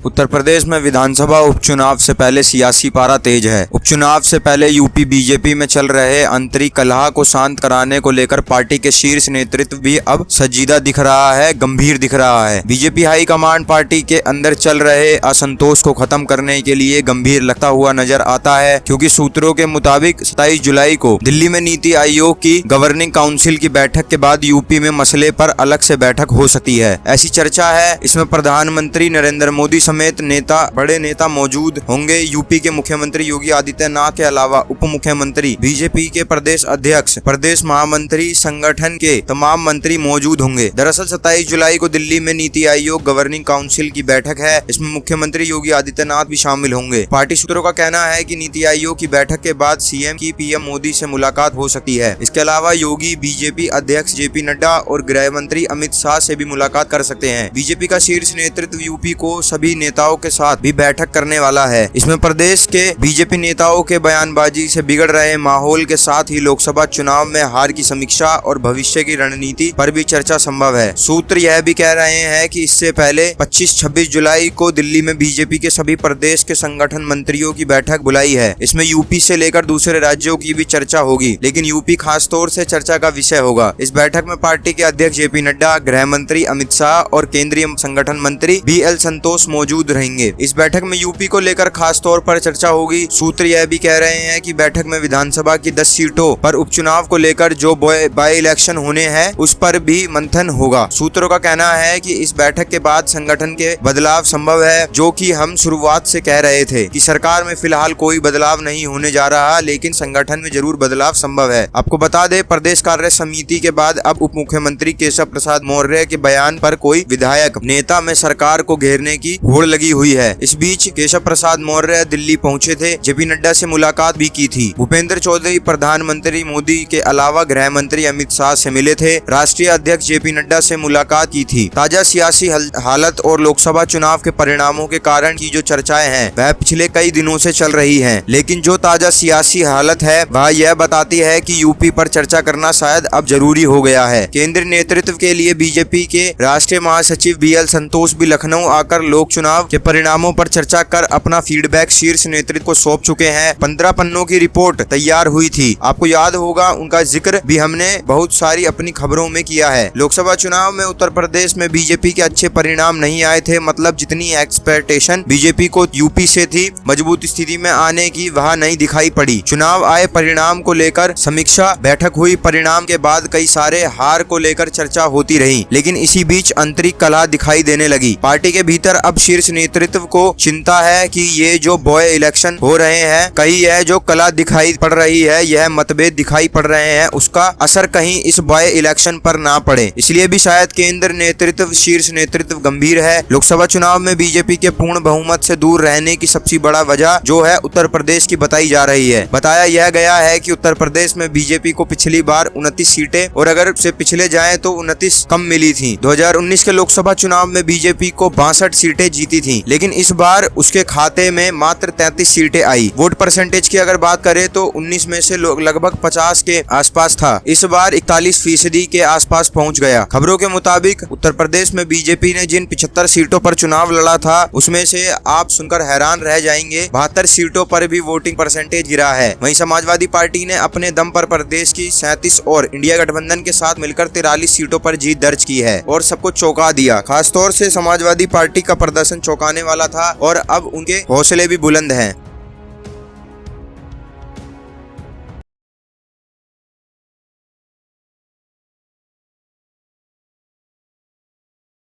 उत्तर प्रदेश में विधानसभा उपचुनाव से पहले सियासी पारा तेज है। उपचुनाव से पहले यूपी बीजेपी में चल रहे आंतरिक कलह को शांत कराने को लेकर पार्टी के शीर्ष नेतृत्व भी अब संजीदा दिख रहा है, गंभीर दिख रहा है। बीजेपी हाईकमान पार्टी के अंदर चल रहे असंतोष को खत्म करने के लिए गंभीर लगता हुआ नजर आता है, क्योंकि सूत्रों के मुताबिक 27 जुलाई को दिल्ली में नीति आयोग की गवर्निंग काउंसिल की बैठक के बाद यूपी में मसले पर अलग से बैठक हो सकती है, ऐसी चर्चा है। इसमें प्रधानमंत्री नरेंद्र मोदी समेत बड़े नेता मौजूद होंगे। यूपी के मुख्यमंत्री योगी आदित्यनाथ के अलावा उप मुख्यमंत्री, बीजेपी के प्रदेश अध्यक्ष, प्रदेश महामंत्री, संगठन के तमाम मंत्री मौजूद होंगे। दरअसल 27 जुलाई को दिल्ली में नीति आयोग गवर्निंग काउंसिल की बैठक है। इसमें मुख्यमंत्री योगी आदित्यनाथ भी शामिल होंगे। पार्टी सूत्रों का कहना है कि नीति आयोग की बैठक के बाद सीएम की पीएम मोदी से मुलाकात हो सकती है। इसके अलावा योगी बीजेपी अध्यक्ष जेपी नड्डा और गृह मंत्री अमित शाह से भी मुलाकात कर सकते हैं। बीजेपी का शीर्ष नेतृत्व यूपी को सभी नेताओं के साथ भी बैठक करने वाला है। इसमें प्रदेश के बीजेपी नेताओं के बयानबाजी से बिगड़ रहे माहौल के साथ ही लोकसभा चुनाव में हार की समीक्षा और भविष्य की रणनीति पर भी चर्चा संभव है। सूत्र यह भी कह रहे हैं कि इससे पहले 25-26 जुलाई को दिल्ली में बीजेपी के सभी प्रदेश के संगठन मंत्रियों की बैठक बुलाई है। इसमें यूपी से लेकर दूसरे राज्यों की भी चर्चा होगी, लेकिन यूपी खास तौर से चर्चा का विषय होगा। इस बैठक में पार्टी के अध्यक्ष जेपी नड्डा, गृह मंत्री अमित शाह और केंद्रीय संगठन मंत्री BL संतोष मौजूद रहेंगे। इस बैठक में यूपी को लेकर खास तौर पर चर्चा होगी। सूत्र यह भी कह रहे हैं कि बैठक में विधानसभा की 10 सीटों पर उपचुनाव को लेकर जो बाई इलेक्शन होने हैं उस पर भी मंथन होगा। सूत्रों का कहना है कि इस बैठक के बाद संगठन के बदलाव संभव है, जो कि हम शुरुआत से कह रहे थे कि सरकार में फिलहाल कोई बदलाव नहीं होने जा रहा, लेकिन संगठन में जरूर बदलाव संभव है। आपको बता दें, प्रदेश कार्य समिति के बाद अब उप मुख्यमंत्री केशव प्रसाद मौर्य के बयान पर कोई विधायक नेता में सरकार को घेरने की होड़ लगी हुई है। इस बीच केशव प्रसाद मौर्य दिल्ली पहुंचे थे, जेपी नड्डा से मुलाकात भी की थी। भूपेंद्र चौधरी प्रधानमंत्री मोदी के अलावा गृह मंत्री अमित शाह से मिले थे। राष्ट्रीय अध्यक्ष जेपी नड्डा से मुलाकात की थी। ताजा सियासी हालत और लोकसभा चुनाव के परिणामों के कारण की जो चर्चाएं हैं वह पिछले कई दिनों से चल रही हैं, लेकिन जो ताजा सियासी हालत है वह यह बताती है कि यूपी पर चर्चा करना शायद अब जरूरी हो गया है। केंद्रीय नेतृत्व के लिए बीजेपी के राष्ट्रीय महासचिव BL संतोष भी लखनऊ आकर लोक चुनाव के परिणामों पर चर्चा कर अपना फीडबैक शीर्ष नेतृत्व को सौंप चुके हैं। 15 पन्नों की रिपोर्ट तैयार हुई थी। आपको याद होगा, उनका जिक्र भी हमने बहुत सारी अपनी खबरों में किया है। लोकसभा चुनाव में उत्तर प्रदेश में बीजेपी के अच्छे परिणाम नहीं आए थे, मतलब जितनी एक्सपेक्टेशन बीजेपी को यूपी से थी मजबूत स्थिति में आने की वह नहीं दिखाई पड़ी। चुनाव आए परिणाम को लेकर समीक्षा बैठक हुई। परिणाम के बाद कई सारे हार को लेकर चर्चा होती रही, लेकिन इसी बीच आंतरिक कलह दिखाई देने लगी। पार्टी के भीतर अब शीर्ष नेतृत्व को चिंता है कि ये जो बॉय इलेक्शन हो रहे हैं, कहीं यह जो कलह दिखाई पड़ रही है, यह मतभेद दिखाई पड़ रहे हैं, उसका असर कहीं इस बॉय इलेक्शन पर ना पड़े। इसलिए भी शायद केंद्र नेतृत्व, शीर्ष नेतृत्व गंभीर है। लोकसभा चुनाव में बीजेपी के पूर्ण बहुमत से दूर रहने की सबसे बड़ा वजह जो है उत्तर प्रदेश की बताई जा रही है। बताया यह गया है कि उत्तर प्रदेश में बीजेपी को पिछली बार 29 सीटें और अगर से पिछले जाएं तो 29 कम मिली थी। 2019 के लोकसभा चुनाव में बीजेपी को 62 सीटें जीती थी, लेकिन इस बार उसके खाते में मात्र 33 सीटें आई। वोट परसेंटेज की अगर बात करें तो 19 में से लगभग 50 के आसपास था, इस बार 41% के आसपास पहुंच गया। खबरों के मुताबिक उत्तर प्रदेश में बीजेपी ने जिन 75 सीटों पर चुनाव लड़ा था उसमें से आप सुनकर हैरान रह जाएंगे, 72 सीटों पर भी वोटिंग परसेंटेज गिरा है। वहीं समाजवादी पार्टी ने अपने दम पर प्रदेश की 37 और इंडिया गठबंधन के साथ मिलकर 43 सीटों पर जीत दर्ज की है और सबको चौंका दिया। खासतौर से समाजवादी पार्टी का प्रदर्शन चौंकाने वाला था और अब उनके हौसले भी बुलंद हैं।